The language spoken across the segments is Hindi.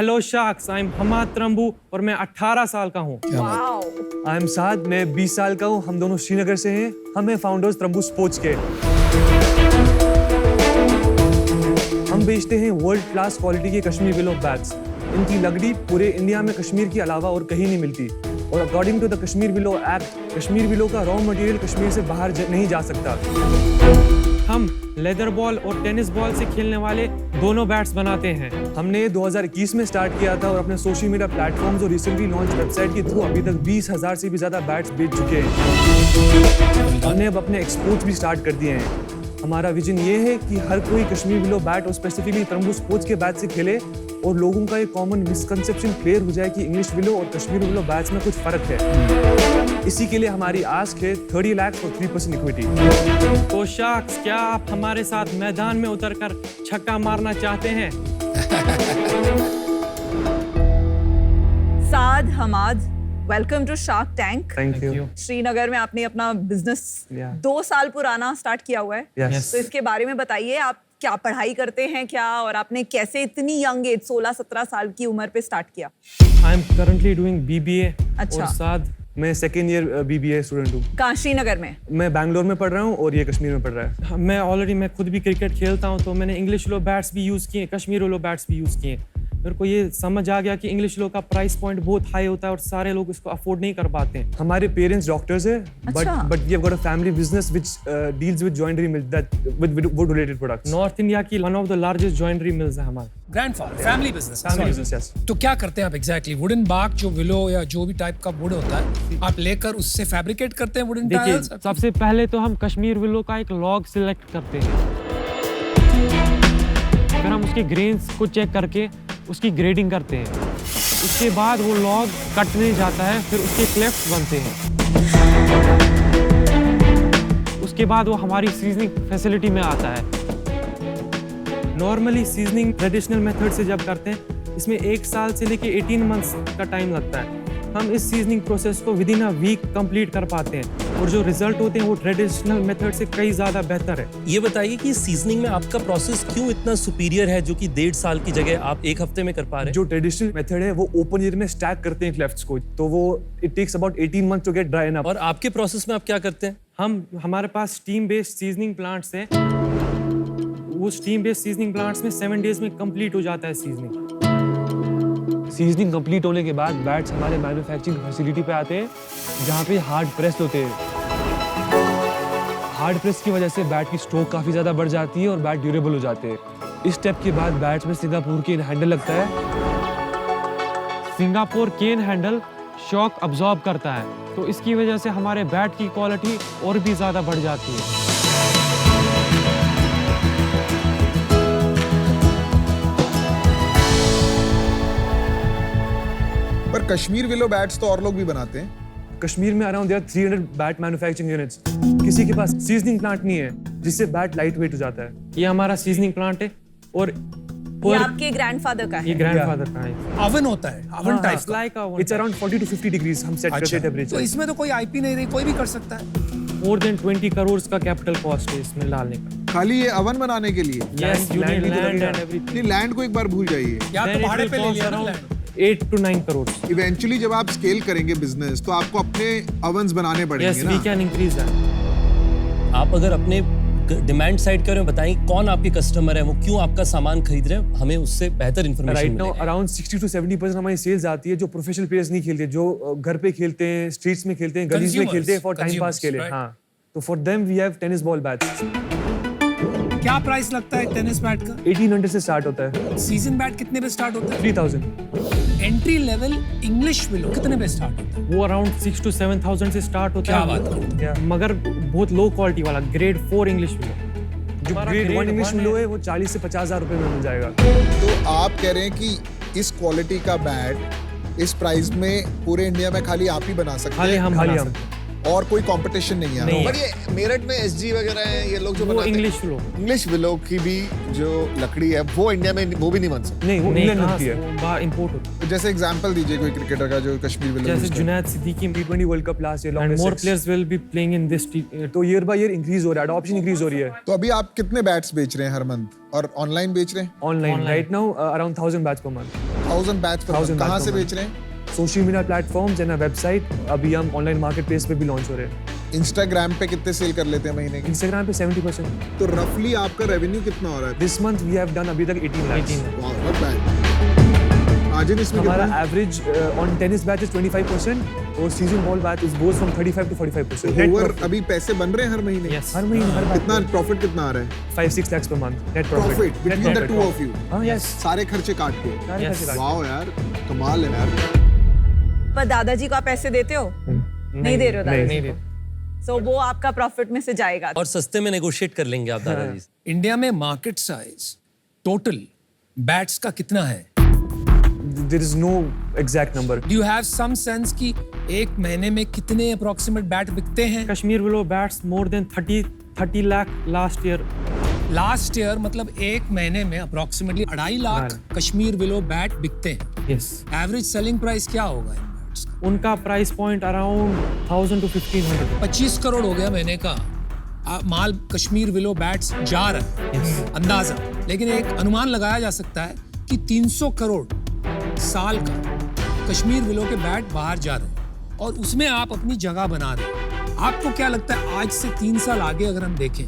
Hello sharks, I am Hammad Trambu और मैं 18 साल का हूँ। आई एम साद, मैं 20 साल का हूँ। हम दोनों श्रीनगर से हैं। हम हैं फाउंडर्स त्रम्बू स्पोर्ट्स के। हम बेचते हैं वर्ल्ड क्लास क्वालिटी के कश्मीर विलो बैग्स। इनकी लकड़ी पूरे इंडिया में कश्मीर के अलावा और कहीं नहीं मिलती। और according to the Kashmir willow act, Kashmir willow का रॉ मटेरियल कश्मीर से बाहर नहीं जा सकता। हम लेदर बॉल और टेनिस बॉल से खेलने वाले दोनों बैट्स बनाते हैं। हमने 2021 में स्टार्ट किया था और अपने सोशल मीडिया प्लेटफॉर्म्स और रिसेंटली लॉन्च वेबसाइट के थ्रू अभी तक 20,000 से भी ज़्यादा बैट्स बेच चुके हैं। हमने अब अपने एक्सपोर्ट्स भी स्टार्ट कर दिए हैं। हमारा विजन ये है कि हर कोई कश्मीर विलो बैट और स्पेसिफिकली त्रम्बू स्पोर्ट्स के बैट से खेले और लोगों का एक कॉमन मिसकंसेप्शन क्लियर हो जाए कि इंग्लिश विलो और कश्मीर विलो बैट्स में कुछ फ़र्क है। इसी के लिए हमारी आस्क है 30 लाख और 3% इक्विटी। तो शार्क्स, क्या आप हमारे साथ मैदान में उतरकर छक्का मारना चाहते हैं? Saad, Hammad, welcome to Shark Tank. Thank you. Srinagar में आपने अपना बिजनेस 2 साल पुराना स्टार्ट किया हुआ है। Yes. तो इसके बारे में बताइए, आप क्या पढ़ाई करते हैं क्या, और आपने कैसे इतनी यंग एज 16-17 साल की उम्र पे स्टार्ट किया? I am currently doing BBA। अच्छा। और साथ मैं सेकेंड ईयर BBA स्टूडेंट हूँ। कहाँ, श्रीनगर में? मैं बैंगलोर में पढ़ रहा हूँ और ये कश्मीर में पढ़ रहा है। मैं खुद भी क्रिकेट खेलता हूँ, तो मैंने इंग्लिश विलो बैट्स भी यूज़ किए, कश्मीर विलो बैट्स भी यूज़ किए। मेरे को ये समझ आ गया कि इंग्लिश विलो का प्राइस पॉइंट बहुत हाई होता है और सारे लोग इसको अफोर्ड नहीं कर पाते हैं। हमारे पेरेंट्स डॉक्टर्स हैं, अच्छा। but we have got a family business which deals with joinery mill that with wood related products. North India की one of the largest joinery mills है हमारे। Grandfather, family business. Family business, yes. तो क्या करते हैं आप एग्जैक्टली? वुडन बाग, जो विलो या जो भी टाइप का वुड होता है, आप लेकर उससे फैब्रिकेट करते हैं वुडन देखिए, टाइल्स? सबसे पहले तो हम कश्मीर विलो का एक लॉग सिलेक्ट करते हैं। फिर हम उसके ग्रेन्स को चेक करके उसकी ग्रेडिंग करते हैं। उसके बाद वो लॉग कटने जाता है, फिर उसके क्लेफ्ट बनते हैं। उसके बाद वो हमारी सीजनिंग फैसिलिटी में आता है। नॉर्मली सीजनिंग ट्रेडिशनल मेथड से जब करते हैं, इसमें 1 साल से लेके 18 मंथ्स का टाइम लगता है। हम इस सीजनिंग प्रोसेस को within a week complete कर पाते हैं और जो रिजल्ट होते हैं वो ट्रेडिशनल मेथड से कई ज़्यादा बेहतर है। ये बताइए कि सीजनिंग में आपका प्रोसेस क्यों इतना सुपीरियर है, जो कि 1.5 साल की जगह आप 1 हफ्ते में कर पा रहे हैं? जो ट्रेडिशनल मेथड है वो ओपन एयर में स्टैक करते हैं क्लेफ्ट्स को, तो वो it takes about 18 months to get dry up. और आपके प्रोसेस में आप क्या करते हैं? हमारे पास स्टीम बेस्ड सीजनिंग प्लांट्स हैं। वो स्टीम बेस्ड सीजनिंग प्लांट्स में 7 डेज में कंप्लीट हो जाता है सीजनिंग। सीजनिंग कंप्लीट होने के बाद बैट्स हमारे मैन्युफैक्चरिंग फैसिलिटी पे आते हैं, जहाँ पे हार्ड प्रेस होते हैं। हार्ड प्रेस की वजह से बैट की स्ट्रोक काफ़ी ज़्यादा बढ़ जाती है और बैट ड्यूरेबल हो जाते हैं। इस स्टेप के बाद बैट्स में सिंगापुर केन हैंडल लगता है। सिंगापुर केन हैंडल शॉक अब्जॉर्ब करता है, तो इसकी वजह से हमारे बैट की क्वालिटी और भी ज़्यादा बढ़ जाती है। पर कश्मीर विलो बैट्स तो और लोग भी बनाते हैं। कश्मीर में अराउंड 300 बैट मैन्युफैक्चरिंग यूनिट्स। किसी के पास सीजनिंग प्लांट नहीं है जिससे बैट लाइट वेट हो जाता है। ये हमारा सीजनिंग प्लांट है और ये आपके ग्रैंडफादर का ये है? ग्रैंडफादर का है। ओवन होता है, ओवन टाइप का। Like it's around 40 to 50 degrees हम सेट करते अच्छा, हैं तो टेम्परेचर। इसमें तो कोई आईपी नहीं रही, कोई भी कर सकता है। मोर देन 20 करोड़ का कैपिटल कॉस्ट है इसमें डालने का। खाली ये ओवन बनाने के लिए? यस, यू नीड भी तो लैंड लगेगा। And everything. ये लैंड को एक बार भूल जाइए। या तो भाड़े पे ले लिया ना लैंड। 8 to 9 करोड़। इवेंचुअली जब आप स्केल करेंगे बिजनेस, तो आपको अपने ओवन्स बनाने पड़ेंगे यस, ना। We can increase that. आप अगर अपने डिमांड साइड करें, बताएं कौन आपके कस्टमर है, वो क्यों आपका सामान खरीद रहे हैं, हमें उससे बेहतर इन्फॉर्मेशन राइट नाउ मिलेगी। अराउंड 60 to 70% हमारी सेल्स आती है जो प्रोफेशनल प्लेयर्स नहीं खेलते, जो घर पे खेलते हैं, स्ट्रीट्स में खेलते हैं, गलीज में खेलते हैं फॉर टाइम पास के लिए। right. हाँ, तो for them we have tennis ball bats. क्या प्राइस लगता है टेनिस बैट का? 1800 से स्टार्ट होता है। सीजन बैट कितने पे स्टार्ट होता है? 3000। एंट्री लेवल इंग्लिश विलो कितने पे स्टार्ट होता है? वो अराउंड 6 to 7,000 से स्टार्ट होता क्या है। बात करते हैं? मगर बहुत लो क्वालिटी वाला ग्रेड 4 इंग्लिश विलो। जो ग्रेड 1 इंग्लिश विलो है वो 40 से 50,000 रुपए में मिल जाएगा। तो आप कह रहे हैं कि इस क्वालिटी का बैट इस प्राइस में पूरे इंडिया में खाली आप ही बना सकते खाली हैं, हम खाली बना हम। सकते हैं। और कोई कंपटीशन नहीं है? नहीं। पर ये मेरठ में एसजी वगैरह हैं, ये लोग जो वो बनाते हैं इंग्लिश विलो। इंग्लिश विलो की भी जो लकड़ी है वो इंडिया में वो भी नहीं बन सकती। नहीं, वो नहीं, इंग्लैंड कहाँ मिलती से? है। वो बाहर इंपोर्ट होता तो जैसे एग्जांपल दीजिए कोई क्रिकेटर का जो कश्मीर विलो है। use जैसे करता है। Junaid Siddiqui T20 world cup last year and long more players will be playing in this. तो ईयर बाय ईयर इंक्रीज हो रहा है, अडॉप्शन इंक्रीज हो रही है। तो अभी आप कितने बैट्स बेच रहे हैं हर मंथ, और ऑनलाइन बेच रहे हैं? Online Online. Right now around 1000 bats per month. 1000 batch पर 1000 कहाँ batch से per बेच रहे हैं? Social media platforms and website, अभी हम ऑनलाइन मार्केट प्लेस पे भी लॉन्च हो रहे हैं। इंस्टाग्राम पे कितने सेल कर लेते हैं महीने की? इंस्टाग्राम पे 70%। तो रफली आपका रेवेन्यू कितना हो रहा है? This month we have done अभी तक 18 lakhs। वाह, not bad। आज इसमें हमारा कितना? Average on tennis batch is 25% और season ball batch is goes from 35 to 45%। Net over अभी पैसे बन रहे हैं हर महीने? Yes. हर महीने हर कितना प्रॉफिट कितना आ रहा है? 5-6 lakhs per month net profit between the two of you? हाँ यस, सारे खर्चे काट के? सारे Yes. पैसे काट के। वाह यार, कमाल है यार। पर दादाजी को आप पैसे देते हो? नहीं दे रहे हो दादाजी नहीं को? दे। सो वो आपका प्रॉफिट में से जाएगा। और सस्ते में नेगोशिएट कर लेंगे आप दादाजी से। इंडिया में मार्केट साइज टोटल बैट्स का कितना है? There is no exact number। Do you have some sense कि एक महीने में कितने अप्रोक्सीमेट बैट बिकते हैं? Kashmir willow bats more than 30 lakh last year. Last year मतलब एक महीने में approximately 2.5 lakh Kashmir willow bat बिकते हैं। यस, एवरेज सेलिंग प्राइस क्या होगा इन बैट्स का? उनका price point around 1000 to 1500। 25 crore हो गया महीने का माल कश्मीर विलो बैट्स जा रहा है अंदाजा। लेकिन एक अनुमान लगाया जा सकता है कि 300 करोड़ साल का कश्मीर विलो के बैट बाहर जा रहे हैं और उसमें आप अपनी जगह बना रहे हैं। आपको क्या लगता है आज से 3 साल आगे अगर हम देखें,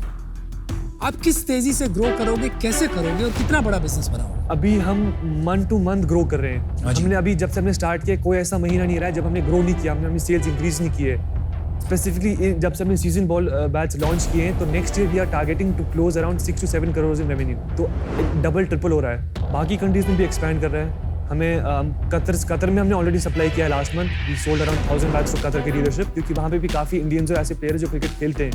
आप किस तेजी से ग्रो करोगे, कैसे करोगे और कितना बड़ा बिजनेस बनाओगे? अभी हम मंथ टू मंथ ग्रो कर रहे हैं। हाँ जी। हमने अभी जब से हमने स्टार्ट किया कोई ऐसा महीना नहीं रहा है जब हमने ग्रो नहीं किया, हमने अपनी सेल्स इंक्रीज नहीं किए। स्पेसिफिकली जब से हमने सीजन बॉल बैच लॉन्च किए हैं तो next year we are targeting to close around 6 to 7 crore in revenue. तो डबल ट्रिपल हो रहा है। बाकी कंट्रीज में भी एक्सपैंड कर रहे हैं। हमें कतर में हमने ऑलरेडी सप्लाई किया है last month. We sold around 1000 bats to Qatar की डीलरशिप, क्योंकि वहाँ पे भी काफ़ी इंडियंस और ऐसे प्लेयर जो क्रिकेट खेलते हैं,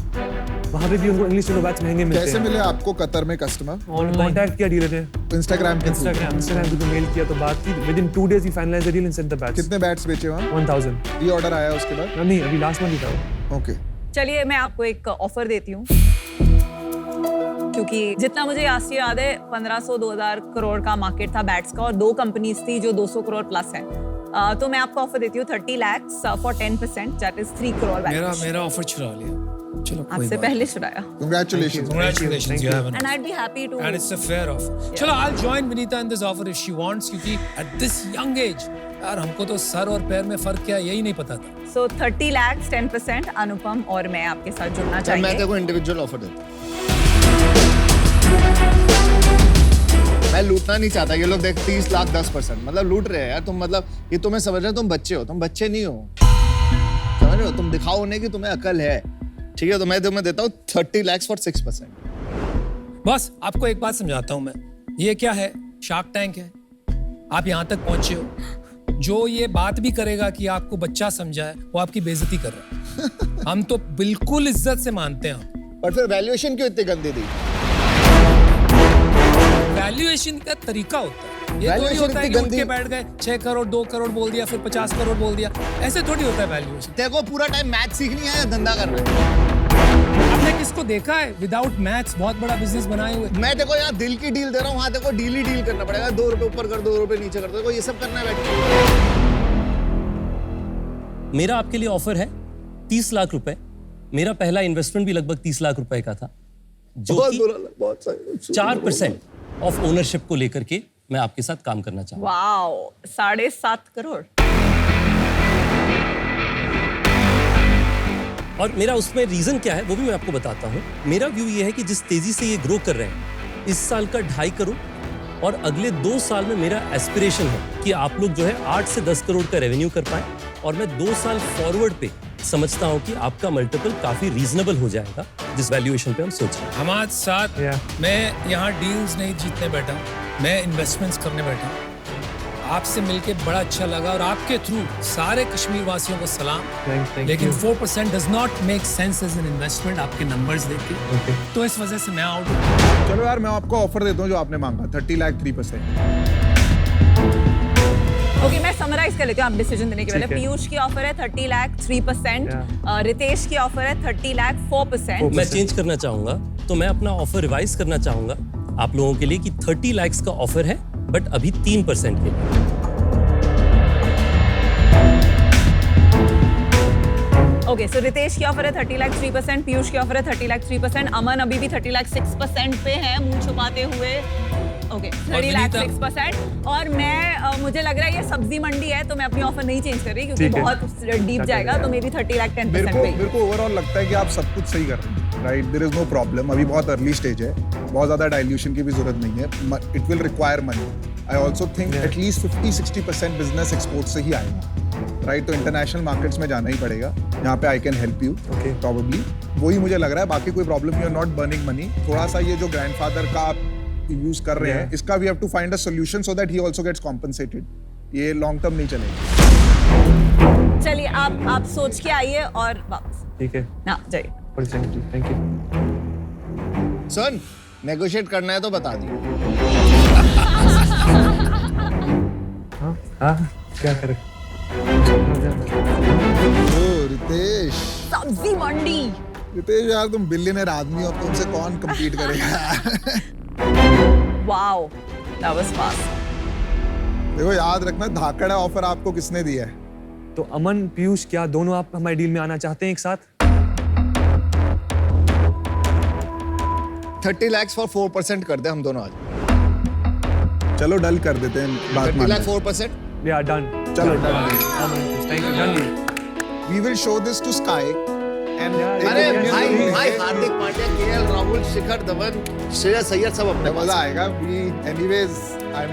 वहाँ पे भी उनको इंग्लिश विलो बैट्स महंगे मिलते कैसे हैं। मिले आपको कतर में कस्टमर? कॉन्टैक्ट किया डीलर ने, इंस्टाग्राम के थ्रू? इंस्टाग्राम पे मेल किया तो बात की। Within 2 days we finalise the deal and send the bats. कितने बैट्स बेचे वहाँ? 1000। ये ऑर्डर आया उसके बाद? नहीं, अभी लास्ट मंथ ही था। ओके। चलिए मैं आपको एक ऑफर देती हूँ, क्योंकि जितना मुझे याद है 1500-2000 करोड़ का मार्केट था बैट्स का और 2 कंपनीज थी जो 200 करोड़ प्लस हैं। तो मैं आपको ऑफर देती हूँ 30 lakhs for 10%, that is 3 crore bats. मेरा ऑफर छुड़ा लिया। चलो कोई आपसे बात पहले छुड़ाया। Congratulations. Congratulations, you have an and I be happy to and it's a fair offer. चलो I'll join Vinita in this offer if she wants, क्योंकि at this young age यार हमको तो सर और पैर में फर्क क्या है यही नहीं पता था। सो 30 lakhs 10%। अनुपम और मैं आपके साथ जुड़ना चल मैं चाहिए। तेरे को इंडिविजुअल ऑफर देता हूँ। मैं लूटना नहीं चाहता। ये लोग देख 30 लाख 10%, मतलब लूट रहे हैं यार तुम। मतलब ये तुम्हें समझ रहे हो, तुम बच्चे हो, तुम बच्चे नहीं हो, समझ रहे हो? तुम दिखाओ उन्हें कि तुम्हें अकल है, ठीक है? तो मैं तुम्हें देता हूँ 30 lakhs फॉर 6%। बस आपको एक बात समझाता हूँ मैं, ये क्या है, शार्क टैंक है। आप यहाँ तक पहुंचे हो, जो ये बात भी करेगा कि आपको बच्चा समझा है वो आपकी बेइज्जती कर रहा है। हम तो बिल्कुल इज्जत से मानते हैं। पर फिर वैल्यूएशन क्यों इतनी गंदी दी? वैल्यूएशन का तरीका होता है, ये थोड़ी Valuation होता है इतनी कि उठ गंदी- के बैठ गए 6 करोड़ 2 करोड़ बोल दिया फिर 50 करोड़ बोल दिया, ऐसे थोड़ी होता है वैल्यूएशन। तेरे को पूरा टाइम मैथ सीखनी है या धंधा करना है? आपने किसको देखा है विदाउट मैथ्स बहुत बड़ा बिजनेस बनाए हुए? मैं देखो यहाँ दिल की डील दे रहा हूँ, वहाँ देखो डील ही डील करना पड़ेगा। 2 रुपए ऊपर कर, 2 रुपए नीचे कर, देखो ये सब करना है बैठ के। मेरा आपके लिए ऑफर है 30 लाख रुपए। मेरा पहला इन्वेस्टमेंट भी लगभग 30 लाख रुपए का था, जो बहुत कि बुरा लगा, बहुत सही। 4% ऑफ ओनरशिप को लेकर के मैं आपके साथ काम करना चाहूँ। वाओ, 7.5 करोड़। और मेरा उसमें रीजन क्या है वो भी मैं आपको बताता हूँ। मेरा व्यू ये है कि जिस तेजी से ये ग्रो कर रहे हैं, इस साल का 2.5 करोड़ और अगले 2 साल में मेरा एस्पिरेशन है कि आप लोग जो है 8 से 10 करोड़ का रेवेन्यू कर पाए। और मैं 2 साल फॉरवर्ड पे समझता हूँ कि आपका मल्टीपल काफी रीजनेबल हो जाएगा जिस वैल्यूएशन पे हम सोच रहे हैं। हमारे साथ मैं यहाँ डील्स नहीं जीतने बैठा, मैं इन्वेस्टमेंट्स करने बैठा। आपसे मिलके बड़ा अच्छा लगा और आपके थ्रू सारे कश्मीर वासियों को सलाम। Thank लेकिन you. 4% does not make sense as an investment आपके नंबर्स देख के, तो इस वजह से मैं आउट हूँ। चलो यार मैं आपको ऑफर देता हूँ जो आपने मांगा, 30 लाख 3%। ओके, मैं समराइज कर लेती हूँ आप डिसीजन देने के पहले। ठीक है। पीयूष की ऑफर है 30 लाख 3%, रितेश की ऑफर है 30 लाख 4%। मैं चेंज करना चाहूंगा, तो मैं अपना ऑफर रिवाइज करना चाहूंगा आप लोगों के लिए कि 30 लाख का ऑफर है बट अभी 3% के लिए। ओके, सो रितेश की ऑफर है 30 लाख 3%, पीयूष की ऑफर है 30 लाख 3%, अमन अभी भी 30 लाख 6% पे है मुंह छुपाते हुए। ओके 30 लाख 6%। और मैं मुझे लग रहा है ये सब्जी मंडी है, तो मैं अपनी ऑफर नहीं चेंज कर रही क्योंकि ठीक है। बहुत डीप जाएगा, तो मे बी 30 लाख 10% पे। मेरे को ओवरऑल लगता है कि आप सब कुछ सही कर रहे हैं, right? There is no problem. अभी बहुत अर्ली स्टेज है, बहुत ज़्यादा डाइल्यूशन की भी जरूरत नहीं है। It will require money. I also think at least 50-60% business export से ही आएगा, राइट? तो इंटरनेशनल मार्केट्स में जाना ही पड़ेगा, यहाँ पे I can help you probably. वही मुझे लग रहा है, बाकी कोई प्रॉब्लम नहीं है। Not burning money. थोड़ा सा ये जो ग्रैंडफादर का आप यूज कर रहे हैं, इसका we have to find a solution so that he also gets compensated. ये लॉन्ग टर्म नहीं चलेगा। चलिए आप सोच के आइए और वापस ठीक है, ना जाइए। Thank you. सन नेगोशिएट करना है तो बता दियो। हाँ क्या करें? ओ रितेश, सब्जी मंडी। रितेश यार तुम बिलियनर आदमी हो, अब तुमसे कौन कम्पीट करेगा? Wow, that was fast. देखो याद रखना, धाकड़ ऑफर आपको किसने दिया है? तो अमन, पीयूष, क्या दोनों आप हमारे डील में आना चाहते हैं एक साथ? 30 lakhs for 4% कर दे हम दोनों आज। चलो डल कर देते हैं, बात 30 मान lakh 4%। या डन। चलो done. Thank you, done. We will show this to Sky and अरे एक- भाई एक- भाई हार्दिक पांड्या, केएल राहुल, शिखर धवन, श्रेयस अय्यर सब अपने मजा आएगा। We anyways I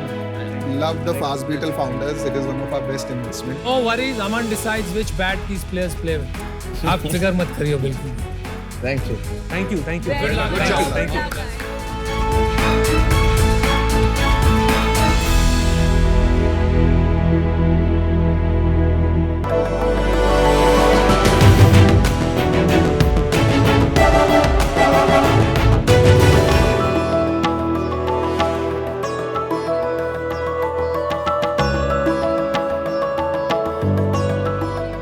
love the Fast Beetle founders. It is one of our best investment. No worries, Aman decides which bat these players play with. आप फिक्र मत करिए बिल्कुल। Thank you. Thank you. Very good Thank you. job. Thank you.